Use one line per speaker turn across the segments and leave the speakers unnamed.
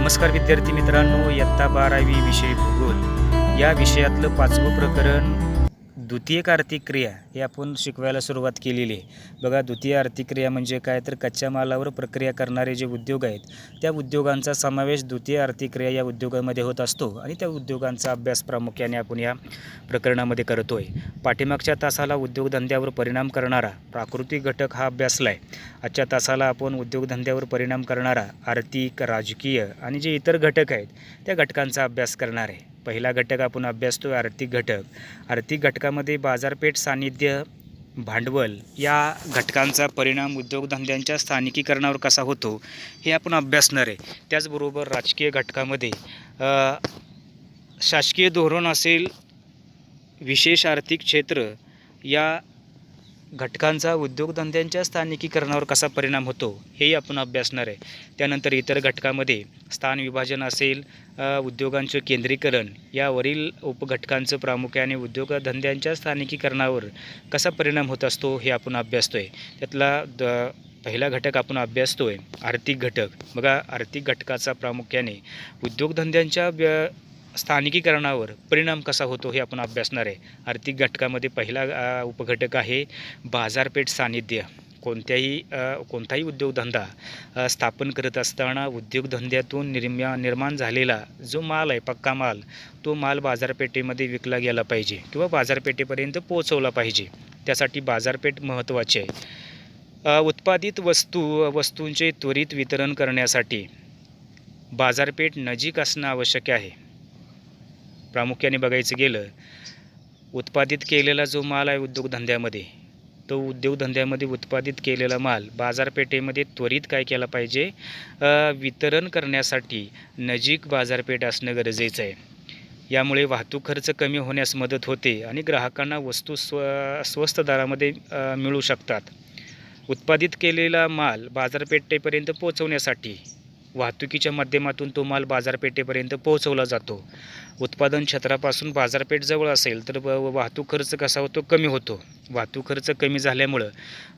नमस्कार विद्यार्थी मित्रांनो, इयत्ता 12वी विषय भूगोल या विषयातलं 5वं प्रकरण द्वितीयक आर्थिक क्रिया हे आपण शिकवायला सुरुवात केलेली आहे. बघा, द्वितीय आर्थिक क्रिया म्हणजे काय, तर कच्च्या मालावर प्रक्रिया करणारे जे उद्योग आहेत त्या उद्योगांचा समावेश द्वितीय आर्थिक क्रिया या उद्योगामध्ये होत असतो आणि त्या उद्योगांचा अभ्यास प्रामुख्याने आपण या प्रकरणामध्ये करतोय. पाठीमागच्या तासाला उद्योगधंद्यावर परिणाम करणारा प्राकृतिक घटक हा अभ्यासला आहे. आजच्या तासाला आपण उद्योगधंद्यावर परिणाम करणारा आर्थिक, राजकीय आणि जे इतर घटक आहेत त्या घटकांचा अभ्यास करणार आहे. पहिला घटक आपण अभ्यासतो आर्थिक घटक. आर्थिक घटकामध्ये बाजारपेठ, सान्निध्य, भांडवल या घटकांचा परिणाम उद्योगधंद्यांच्या स्थानिकीकरणावर कसा होतो हे आपण अभ्यासणार आहे. त्याचबरोबर राजकीय घटकामध्ये शासकीय धोरण असेल, विशेष आर्थिक क्षेत्र या घटकांचा उद्योगधंद्यांच्या स्थानिकीकरणावर कसा परिणाम होतो हेही आपण अभ्यासणार आहे. त्यानंतर इतर घटकामध्ये स्थान विभाजन असेल, उद्योगांचे केंद्रीकरण यावरील उपघटकांचं प्रामुख्याने उद्योगधंद्यांच्या स्थानिकीकरणावर कसा परिणाम होत असतो हे आपण अभ्यासतोय. त्यातला पहिला घटक आपण अभ्यासतोय आर्थिक घटक. बघा, आर्थिक घटकाचा प्रामुख्याने उद्योगधंद्यांच्या स्थानिकीकरणावर परिणाम कसा होतो हे आपण अभ्यासणार आहे. आर्थिक घटकामध्ये पहिला उपघटक आहे बाजारपेठ सान्निध्य. कोणताही उद्योगधंदा स्थापन करत असताना उद्योगधंद्यातून निर्माण झालेला जो माल आहे, पक्का माल, तो माल बाजारपेठेमध्ये विकला गेला पाहिजे किंवा बाजारपेठेपर्यंत पोहोचवला पाहिजे. त्यासाठी बाजारपेठ महत्त्वाची आहे. उत्पादित वस्तूंचे त्वरित वितरण करण्यासाठी बाजारपेठ नजीक असणं आवश्यक आहे. प्रामुख्याने बघायचं गेलं, उत्पादित केलेला जो माल आहे उद्योगधंद्यामध्ये, तो उद्योगधंद्यामध्ये उत्पादित केलेला माल बाजारपेठेमध्ये त्वरित काय केला पाहिजे, वितरण करण्यासाठी नजीक बाजारपेठ असणं गरजेचं आहे. यामुळे वाहतूक खर्च कमी होण्यास मदत होते आणि ग्राहकांना वस्तू स्वस्त दरामध्ये मिळू शकतात. उत्पादित केलेला माल बाजारपेठेपर्यंत पोहोचवण्यासाठी वाहतुकीच्या माध्यमातून तो माल बाजारपेठेपर्यंत पोहोचवला जातो. उत्पादन क्षेत्रापासून बाजारपेठ जवळ असेल तर वाहतूक खर्च कसा होतो, कमी होतो. वाहतूक खर्च कमी झाल्यामुळं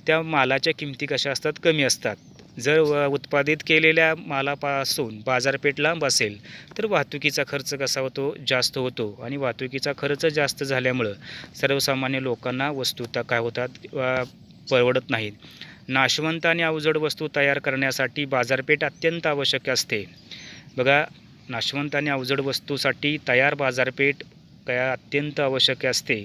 त्या मालाच्या किमती कशा असतात, कमी असतात. जर उत्पादित केलेल्या मालापासून बाजारपेठ लांब असेल तर वाहतुकीचा खर्च कसा होतो, जास्त होतो आणि वाहतुकीचा खर्च जास्त झाल्यामुळं सर्वसामान्य लोकांना वस्तू काय होतात, परवडत नाहीत. नाशवंत आणि अवजड वस्तू तयार करण्यासाठी बाजारपेठ अत्यंत आवश्यक असते. बघा, नाशवंत आणि अवजड वस्तूसाठी तयार बाजारपेठ अत्यंत आवश्यक असते.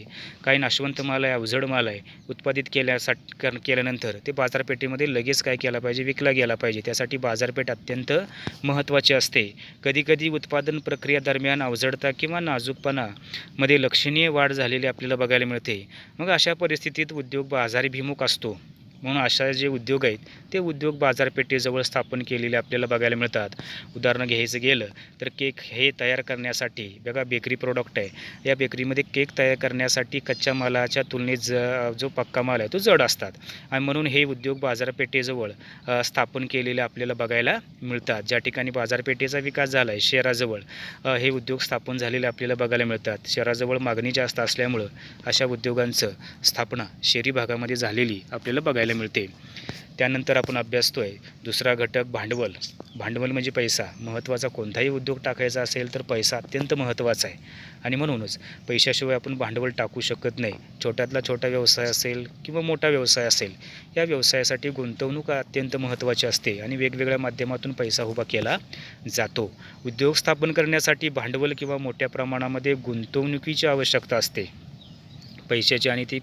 काही नाशवंत माल आहे, अवजड माल आहे, उत्पादित केल्यानंतर ते बाजारपेठेमध्ये लगेच काय केला पाहिजे, विकला गेला पाहिजे. त्यासाठी बाजारपेठ अत्यंत महत्त्वाची असते. कधीकधी उत्पादन प्रक्रियेदरम्यान अवजडता किंवा नाजूकपणामध्ये लक्षणीय वाढ झालेली आपल्याला बघायला मिळते. मग अशा परिस्थितीत उद्योग बाजाराभिमुख असतो. म्हणून अशा जे उद्योग आहेत ते उद्योग बाजारपेठेजवळ स्थापन केलेले आपल्याला बघायला मिळतात. उदाहरणं घ्यायचं गेलं तर केक हे तयार करण्यासाठी, बघा, बेकरी प्रोडक्ट आहे, या बेकरीमध्ये केक तयार करण्यासाठी कच्च्या मालाच्या तुलनेत जो पक्का माल आहे तो जड असतात आणि म्हणून हे उद्योग बाजारपेठेजवळ स्थापन केलेले आपल्याला बघायला मिळतात. ज्या ठिकाणी बाजारपेठेचा विकास झाला आहे शहराजवळ हे उद्योग स्थापन झालेले आपल्याला बघायला मिळतात. शहराजवळ मागणी जास्त असल्यामुळं अशा उद्योगांचं स्थापना शहरी भागामध्ये झालेली आपल्याला बघायला मिळते. त्यानंतर आपण अभ्यासतोय दुसरा घटक भांडवल. भांडवल म्हणजे पैसा. महत्त्वाचा कोणताही उद्योग टाकायचा असेल तर पैसा अत्यंत महत्त्वाचा आहे आणि म्हणूनच पैशाशिवाय आपण भांडवल टाकू शकत नाही. छोट्यातला छोटा व्यवसाय असेल किंवा मोठा व्यवसाय असेल, या व्यवसायासाठी गुंतवणूक अत्यंत महत्त्वाची असते आणि वेगवेगळ्या माध्यमातून पैसा उभा केला जातो. उद्योग स्थापन करण्यासाठी भांडवल किंवा मोठ्या प्रमाणामध्ये गुंतवणुकीची आवश्यकता असते. पैशाची आणि ती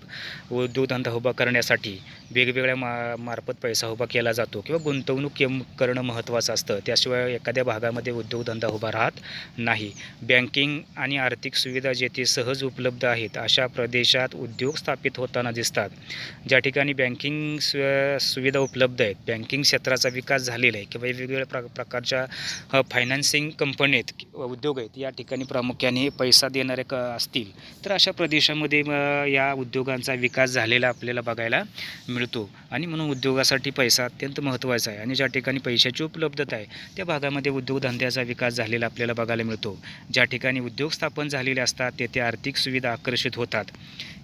उद्योगधंदा उभा करण्यासाठी वेगवेगळ्या मार्फत पैसा उभा केला जातो किंवा गुंतवणूक करणं महत्त्वाचं असतं. त्याशिवाय एखाद्या भागामध्ये उद्योगधंदा उभा राहत नाही. बँकिंग आणि आर्थिक सुविधा जेथे सहज उपलब्ध आहेत अशा प्रदेशात उद्योग स्थापित होताना दिसतात. ज्या ठिकाणी बँकिंग सुविधा उपलब्ध आहेत, बँकिंग क्षेत्राचा विकास झालेला आहे किंवा वेगवेगळ्या प्रकारच्या फायनान्सिंग कंपनीत उद्योग आहेत, या ठिकाणी प्रामुख्याने पैसा देणारे असतील तर अशा प्रदेशामध्ये या उद्योगांचा विकास झालेला आपल्याला बघायला मिळतो. मिळतो आणि म्हणून उद्योगासाठी पैसा अत्यंत महत्त्वाचा आहे आणि ज्या ठिकाणी पैशाची उपलब्धता आहे त्या भागामध्ये उद्योगधंद्याचा विकास झालेला आपल्याला बघायला मिळतो. ज्या ठिकाणी उद्योग स्थापन झालेले असतात तेथे आर्थिक सुविधा आकर्षित होतात.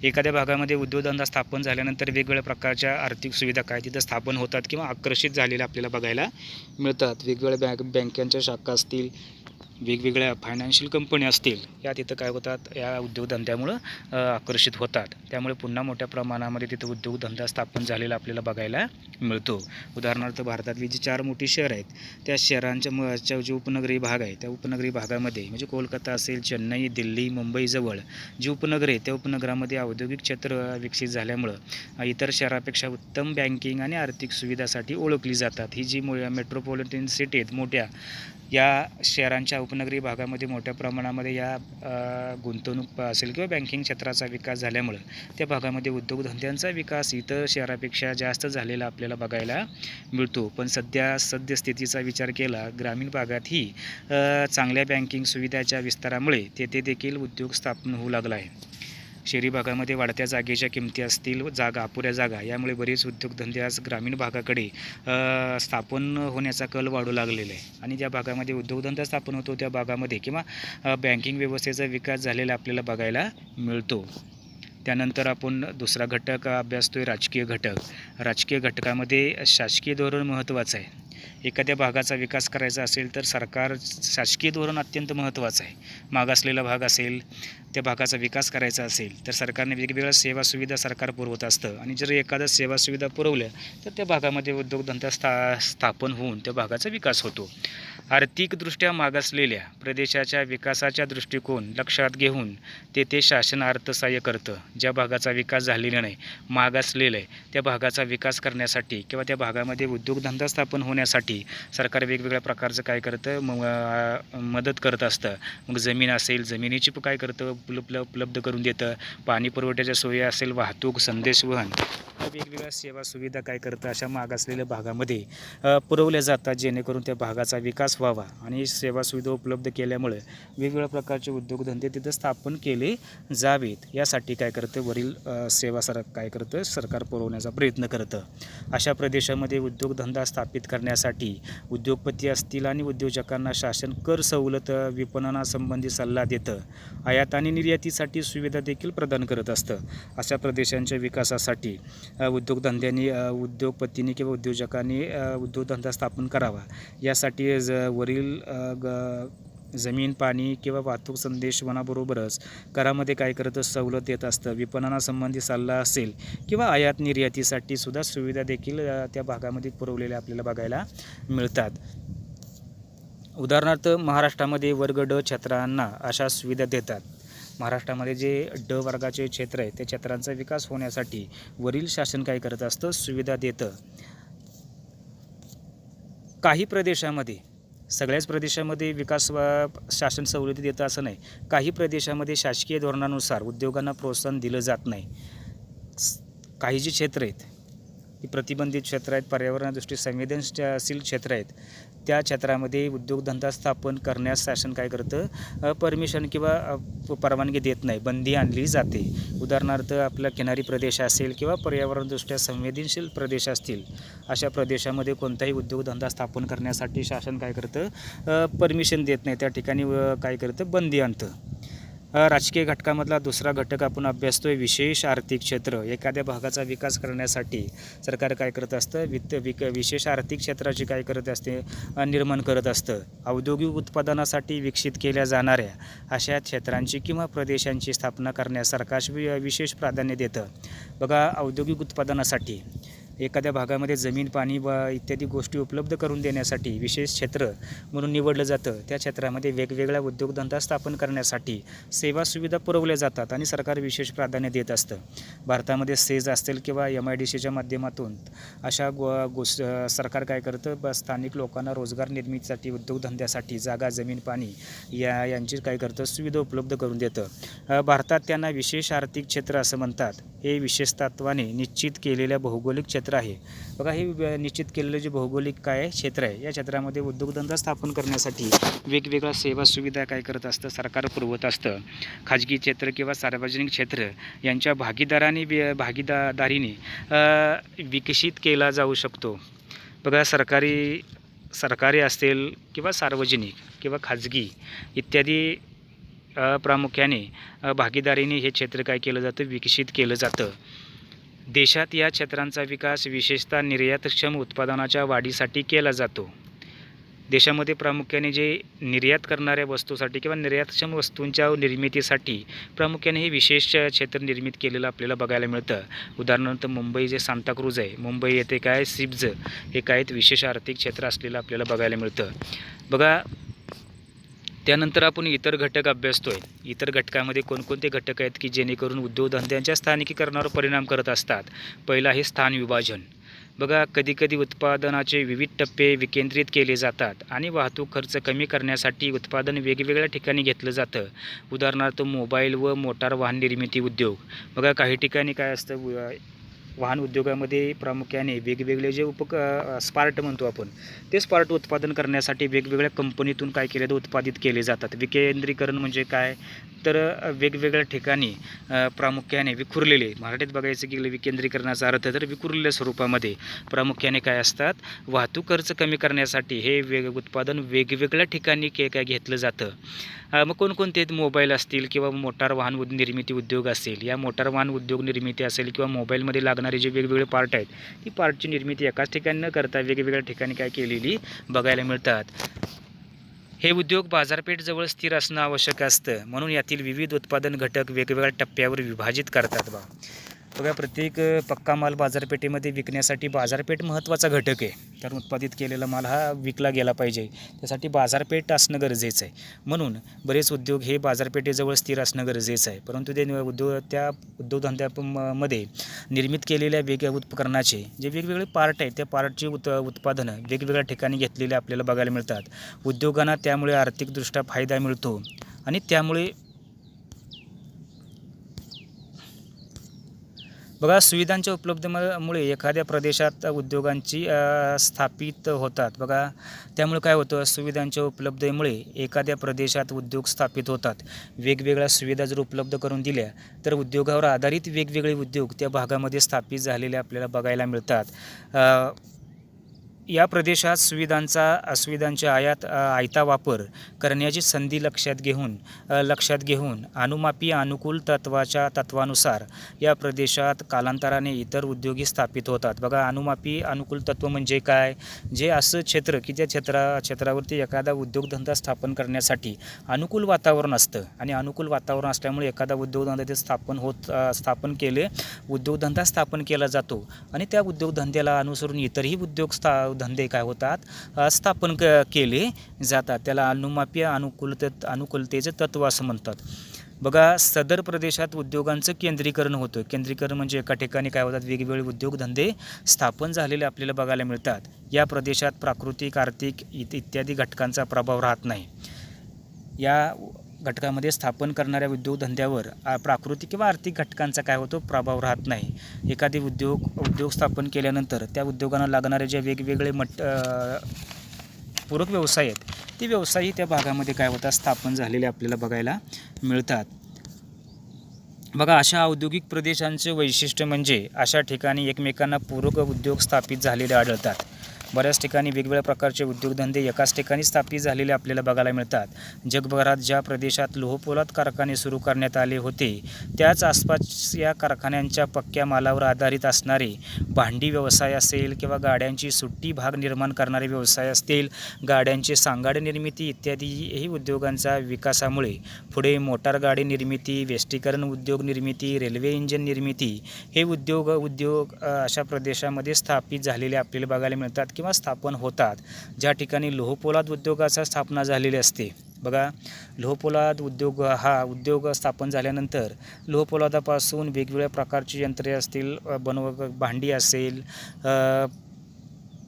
एखाद्या भागामध्ये उद्योगधंदा स्थापन झाल्यानंतर वेगवेगळ्या प्रकारच्या आर्थिक सुविधा काय तिथं स्थापन होतात किंवा आकर्षित झालेल्या आपल्याला बघायला मिळतात. वेगवेगळ्या बँकांच्या शाखा असतील, वेगवेगळ्या फायनान्शियल कंपनी असतील, या तिथं काय होतात, या उद्योगधंद्यामुळं आकर्षित होतात. त्यामुळे पुन्हा मोठ्या प्रमाणामध्ये तिथं उद्योगधंदा स्थापन झालेला आपल्याला बघायला मिळतो. उदाहरणार्थ भारतातली जी 4 मोठी शहरं आहेत त्या शहरांच्या जे उपनगरी भाग आहे त्या उपनगरी भागामध्ये म्हणजे कोलकाता असेल, चेन्नई, दिल्ली, मुंबईजवळ जी उपनगरे आहेत त्या उपनगरामध्ये औद्योगिक क्षेत्र विकसित झाल्यामुळं इतर शहरापेक्षा उत्तम बँकिंग आणि आर्थिक सुविधासाठी ओळखली जातात. ही जी मेट्रोपॉलिटन सिटी आहेत मोठ्या, या शहरांच्या उपनगरी भागामध्ये मोठ्या प्रमाणामध्ये या गुंतवणूक असेल किंवा बँकिंग क्षेत्राचा विकास झाल्यामुळं त्या भागामध्ये उद्योगधंद्यांचा विकास इतर शहरापेक्षा जास्त झालेला आपल्याला बघायला मिळतो. पण सद्यस्थितीचा विचार केला ग्रामीण भागातही चांगल्या बँकिंग सुविधाच्या विस्तारामुळे तेथे देखील उद्योग स्थापन होऊ लागला आहे. शहरी भागामध्ये वाढत्या जागेच्या किमती असतील, अपुऱ्या जागा, यामुळे बरेच उद्योगधंदे आज ग्रामीण भागाकडे स्थापन होण्याचा कल वाढू लागलेला आहे आणि ज्या भागामध्ये उद्योगधंदा स्थापन होतो त्या भागामध्ये किंवा बँकिंग व्यवस्थेचा विकास झालेला आपल्याला बघायला मिळतो. त्यानंतर आपण दुसरा घटक अभ्यासतोय राजकीय घटक. राजकीय घटकामध्ये शासकीय धोरण महत्त्वाचं आहे. एखाद्या भागाचा विकास करायचा असेल तर शासकीय धोरण अत्यंत महत्त्वाचं आहे. मागासलेला भाग असेल, त्या भागाचा विकास करायचा असेल तर सरकारने वेगवेगळ्या सेवा सुविधा सरकार पुरवत असतं आणि जर एखाद्या सेवा सुविधा पुरवल्या तर त्या भागामध्ये उद्योगधंदा स्थापन होऊन त्या भागाचा विकास होतो. आर्थिकदृष्ट्या मागासलेल्या प्रदेशाच्या विकासाच्या दृष्टिकोन लक्षात घेऊन तेथे शासन अर्थसहाय्य करतं. ज्या भागाचा विकास झालेला नाही, मागासलेला आहे, त्या भागाचा विकास करण्यासाठी किंवा त्या भागामध्ये उद्योगधंदा स्थापन होण्यासाठी सरकार वेगवेगळ्या प्रकारचं काय करतं, मदत करत असतं. मग जमीन असेल, जमिनीची काय करतं, उपलब्ध करून देतं. पाणी पुरवठ्याच्या सोयी असेल, वाहतूक, संदेशवहन, वेगवेगळ्या सेवा सुविधा काय करतं अशा मागासलेल्या भागामध्ये पुरवल्या जातात, जेणेकरून त्या भागाचा विकास व्हावा. आणि सेवा सुविधा उपलब्ध केल्यामुळे वेगवेगळ्या प्रकारचे उद्योगधंदे तिथं स्थापन केले जावेत, यासाठी काय करतं, वरील सेवा काय करतं, सरकार पुरवण्याचा प्रयत्न करतं. अशा प्रदेशामध्ये उद्योगधंदा स्थापित करण्यासाठी उद्योगपती असतील आणि उद्योजकांना शासन कर सवलत, विपणनासंबंधी सल्ला देतं. आयात आणि निर्यातीसाठी सुविधा देखील प्रदान करत असतं. अशा प्रदेशांच्या विकासासाठी उद्योगपतींनी किंवा उद्योजकांनी उद्योगधंदा स्थापन करावा. यासाठी वरील जमीन, पाणी किंवा वाहतूक, संदेशवहनाबरोबरच करामध्ये काय करतं, सवलत देत असतं. विपणनासंबंधी सल्ला असेल किंवा आयात निर्यातीसाठी सुद्धा सुविधा देखील त्या भागामध्ये पुरवलेल्या आपल्याला बघायला मिळतात. उदाहरणार्थ महाराष्ट्रामध्ये वर्ग ड क्षेत्रांना अशा सुविधा देतात. महाराष्ट्रामध्ये जे ड वर्गाचे क्षेत्र आहे त्या क्षेत्रांचा विकास होण्यासाठी वरील शासन काय करत असतं, सुविधा देतं. काही प्रदेशामध्ये, सगळ्याच प्रदेशामध्ये विकास शासन सवलती देतं असं नाही. काही प्रदेशामध्ये शासकीय धोरणानुसार उद्योगांना प्रोत्साहन दिलं जात नाही. काही जी क्षेत्र आहेत ही प्रतिबंधित क्षेत्र आहेत, पर्यावरणादृष्टी संवेदनशील क्षेत्र आहेत, त्या क्षेत्रामध्ये उद्योगधंदा स्थापन करण्यास शासन काय करतं, परमिशन किंवा परवानगी देत नाही, बंदी आणली जाते. उदाहरणार्थ आपला किनारी प्रदेश असेल किंवा पर्यावरणदृष्ट्या संवेदनशील प्रदेश असतील, अशा प्रदेशामध्ये कोणताही उद्योगधंदा स्थापन करण्यासाठी शासन काय करतं, परमिशन देत नाही, त्या ठिकाणी काय करतं, बंदी आणतं. राजकीय घटकामधला दुसरा घटक आपण अभ्यासतोय विशेष आर्थिक क्षेत्र. एखाद्या भागाचा विकास करण्यासाठी सरकार काय करत असतं, विशेष आर्थिक क्षेत्राची काय करत असते, निर्माण करत असतं. औद्योगिक उत्पादनासाठी विकसित केल्या जाणाऱ्या अशा क्षेत्रांची किंवा प्रदेशांची स्थापना करण्यास सरकार विशेष प्राधान्य देतं. बघा, औद्योगिक उत्पादनासाठी एखाद्या भागामध्ये जमीन, पाणी इत्यादी गोष्टी उपलब्ध करून देण्यासाठी विशेष क्षेत्र म्हणून निवडलं जातं. त्या क्षेत्रामध्ये वेगवेगळ्या उद्योगधंदा स्थापन करण्यासाठी सेवा सुविधा पुरवल्या जातात आणि सरकार विशेष प्राधान्य देत असतं. भारतामध्ये सेज असतील किंवा MIDCच्या माध्यमातून अशा सरकार काय करतं, स्थानिक लोकांना रोजगार निर्मितीसाठी, उद्योगधंद्यासाठी जागा, जमीन, पाणी यांची काय करतं, सुविधा उपलब्ध करून देतं. भारतात त्यांना विशेष आर्थिक क्षेत्र असं म्हणतात. हे विशेषत्वाने निश्चित केलेल्या भौगोलिक क्षेत्र क्षेत्र आहे. बघा हे निश्चित केलेलं जे भौगोलिक काय क्षेत्र आहे, या क्षेत्रामध्ये उद्योगधंदा स्थापन करण्यासाठी वेगवेगळ्या सेवा सुविधा काय करत असतं, सरकार पुरवत असतं. खाजगी क्षेत्र किंवा सार्वजनिक क्षेत्र यांच्या भागीदारीने विकसित केला जाऊ शकतो. बघा सरकारी असेल किंवा सार्वजनिक किंवा खाजगी इत्यादी प्रामुख्याने भागीदारीने हे क्षेत्र काय केलं जातं, विकसित केलं जातं. देशात या क्षेत्रांचा विकास विशेषतः निर्यातक्षम उत्पादनाच्या वाढीसाठी केला जातो. देशामध्ये प्रामुख्याने जे निर्यात करणाऱ्या वस्तूसाठी किंवा निर्यातक्षम वस्तूंच्या निर्मितीसाठी प्रामुख्याने हे विशेष क्षेत्र निर्मित केलेलं आपल्याला बघायला मिळतं. उदाहरणार्थ मुंबई जे सांताक्रूज आहे, मुंबई येथे काय सिप्झ हे काय विशेष आर्थिक क्षेत्र असलेलं आपल्याला बघायला मिळतं. बघा त्यानंतर आपण इतर घटक अभ्यासतोय. इतर घटकामध्ये कोणकोणते घटक आहेत की जेणेकरून उद्योगधंद्यांच्या स्थानिकीकरणावर परिणाम करत असतात. पहिला आहे स्थान विभाजन. बघा कधीकधी उत्पादनाचे विविध टप्पे विकेंद्रित केले जातात आणि वाहतूक खर्च कमी करण्यासाठी उत्पादन वेगवेगळ्या ठिकाणी घेतलं जातं. उदाहरणार्थ मोबाईल व मोटार वाहन निर्मिती उद्योग. बघा काही ठिकाणी काय असतं, वाहन उद्योगामध्ये प्रामुख्याने वेगवेगळे जे स्पार्ट म्हणतो आपण, ते स्पार्ट उत्पादन करण्यासाठी वेगवेगळ्या कंपनीतून काय केले उत्पादित केले जातात. विकेंद्रीकरण म्हणजे काय तर वेगवेगळ्या ठिकाणी प्रामुख्याने विखुरलेले, मराठीत बघायचं की विकेंद्रीकरणाचा अर्थ तर विखुरलेल्या स्वरूपामध्ये प्रामुख्याने काय असतात, वाहतूक खर्च कमी करण्यासाठी हे उत्पादन वेगवेगळ्या ठिकाणी काय घेतलं जातं. मग कोणकोणते मोबाईल असतील किंवा मोटार वाहन निर्मिती उद्योग असेल, या मोटार वाहन उद्योग निर्मिती असेल किंवा मोबाईलमध्ये लागणारे जे वेगवेगळे पार्ट आहेत, ती पार्टची निर्मिती एकाच ठिकाणी न करता वेगवेगळ्या ठिकाणी काय केलेली बघायला मिळतात. हे उद्योग बाजारपेठेजवळ स्थिर असणं आवश्यक असतं, म्हणून यातील विविध उत्पादन घटक वेगवेगळ्या टप्प्यावर विभाजित करतात. बघा प्रत्येक पक्का माल बाजारपेठेमध्ये विकण्यासाठी बाजारपेठ महत्त्वाचा घटक आहे. कारण उत्पादित केलेला माल हा विकला गेला पाहिजे, त्यासाठी बाजारपेठ असणं गरजेचं आहे. म्हणून बरेच उद्योग हे बाजारपेठेजवळ स्थिर असणं गरजेचं आहे. परंतु ते त्या उद्योगधंद्यामध्ये निर्मित केलेल्या उपकरणाचे जे वेगवेगळे पार्ट आहेत, त्या पार्टची उत्पादनं वेगवेगळ्या ठिकाणी घेतलेले आपल्याला बघायला मिळतात. उद्योगांना त्यामुळे आर्थिकदृष्ट्या फायदा मिळतो आणि त्यामुळे बघा सुविधांच्या उपलब्धतेमुळे एखाद्या प्रदेशात उद्योगांची स्थापित होतात. बघा त्यामुळे काय होतं, सुविधांच्या उपलब्धतेमुळे एखाद्या प्रदेशात उद्योग स्थापित होतात. वेगवेगळ्या सुविधा जर उपलब्ध करून दिल्या तर उद्योगावर आधारित वेगवेगळे उद्योग त्या भागामध्ये स्थापित झालेले आपल्याला बघायला मिळतात. या प्रदेशात सुविधांच्या आयता वापर करण्याची संधी लक्षात घेऊन अनुमापी अनुकूल तत्वानुसार या प्रदेशात कालांतराने इतर उद्योगी स्थापित होतात. बघा अनुमापी अनुकूल तत्व म्हणजे काय, जे असं क्षेत्र की ज्या क्षेत्रावरती एखादा उद्योगधंदा स्थापन करण्यासाठी अनुकूल वातावरण असतं आणि अनुकूल वातावरण असल्यामुळे एखादा उद्योगधंदा ते उद्योगधंदा स्थापन केला जातो आणि त्या उद्योगधंद्याला अनुसरून इतरही धंदे काय होतात, स्थापन केले जातात. त्याला अनुमापी अनुकूलतेचं तत्व असं म्हणतात. बघा सदर प्रदेशात उद्योगांचं केंद्रीकरण होतं. केंद्रीकरण म्हणजे एका ठिकाणी काय होतात, वेगवेगळे उद्योगधंदे स्थापन झालेले आपल्याला बघायला मिळतात. या प्रदेशात प्राकृतिक, आर्थिक इत्यादी घटकांचा प्रभाव राहत नाही. या घटकामध्ये स्थापन करणाऱ्या उद्योगधंद्यावर प्राकृतिक किंवा आर्थिक घटकांचा काय होतो, प्रभाव राहत नाही. एखादी उद्योग स्थापन केल्यानंतर त्या उद्योगांना लागणारे जे वेगवेगळे पूरक व्यवसाय आहेत, ते व्यवसायही त्या भागामध्ये काय होतात, स्थापन झालेले आपल्याला बघायला मिळतात. बघा अशा औद्योगिक प्रदेशांचे वैशिष्ट्य म्हणजे अशा ठिकाणी एकमेकांना पूरक उद्योग स्थापित झालेले आढळतात. बऱ्याच ठिकाणी वेगवेगळ्या प्रकारचे उद्योगधंदे एकाच ठिकाणी स्थापित झालेले आपल्याला बघायला मिळतात. जगभरात ज्या प्रदेशात लोहपोलाद कारखाने सुरू करण्यात आले होते, त्याच आसपास या कारखान्यांच्या पक्क्या मालावर आधारित असणारे भांडी व्यवसाय असेल किंवा गाड्यांची सुट्टी भाग निर्माण करणारे व्यवसाय असतील, गाड्यांचे सांगाडे निर्मिती इत्यादी ही उद्योगांच्या विकासामुळे पुढे मोटार गाडी निर्मिती, वेष्टीकरण उद्योग निर्मिती, रेल्वे इंजिन निर्मिती हे उद्योग अशा प्रदेशामध्ये स्थापित झालेले आपल्याला बघायला मिळतात किंवा स्थापन होतात. ज्या ठिकाणी लोहपोलाद उद्योगाचा स्थापना झालेली असते. बघा लोहपोलाद उद्योग स्थापन झाल्यानंतर लोहपोलादापासून वेगवेगळ्या प्रकारची यंत्रे असतील, भांडी असेल,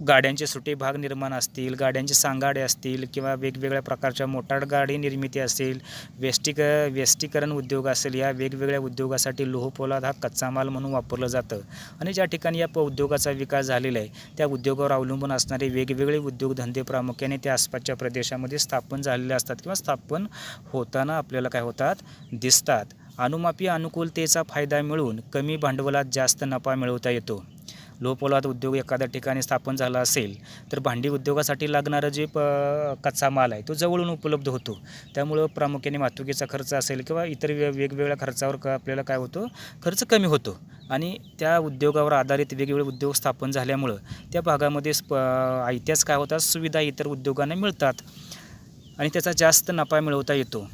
गाड्यांचे सुटे भाग निर्माण असतील, गाड्यांचे सांगाडे असतील किंवा वेगवेगळ्या प्रकारच्या मोटार गाडी निर्मिती असेल, वेस्टीकरण उद्योग असेल, या वेगवेगळ्या उद्योगासाठी लोहपोलाद हा कच्चा माल म्हणून वापरलं जातं. आणि ज्या ठिकाणी या उद्योगाचा विकास झालेला आहे त्या उद्योगावर अवलंबून असणारे वेगवेगळे उद्योगधंदे प्रामुख्याने त्या आसपासच्या प्रदेशामध्ये स्थापन झालेले असतात किंवा स्थापन होताना आपल्याला काय होतात दिसतात. अनुमापी अनुकूलतेचा फायदा मिळून कमी भांडवलात जास्त नफा मिळवता येतो. लोहपोलाद उद्योग एखाद्या ठिकाणी स्थापन झाला असेल तर भांडी उद्योगासाठी लागणारं जे कच्चा माल आहे तो जवळून उपलब्ध होतो. त्यामुळं प्रामुख्याने वाहतुकीचा खर्च असेल किंवा इतर वेगवेगळ्या खर्चावर आपल्याला काय होतं खर्च कमी होतो. आणि त्या उद्योगावर आधारित वेगवेगळे उद्योग स्थापन झाल्यामुळं त्या भागामध्ये आयत्याच काय होतात सुविधा इतर उद्योगांना मिळतात आणि त्याचा जास्त नफा मिळवता येतो.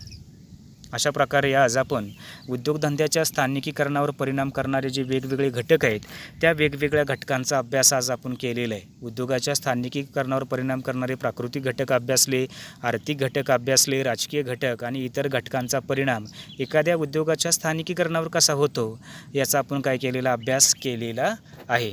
अशा प्रकारे आज आपण उद्योगधंद्याच्या स्थानिकीकरणावर परिणाम करणारे जे वेगवेगळे घटक आहेत त्या वेगवेगळ्या घटकांचा अभ्यास आज आपण केलेला आहे. उद्योगाच्या स्थानिकीकरणावर परिणाम करणारे प्राकृतिक घटक अभ्यासले, आर्थिक घटक अभ्यासले, राजकीय घटक आणि इतर घटकांचा परिणाम एखाद्या उद्योगाच्या स्थानिकीकरणावर कसा होतो याचा आपण काय केलेला अभ्यास केलेला आहे.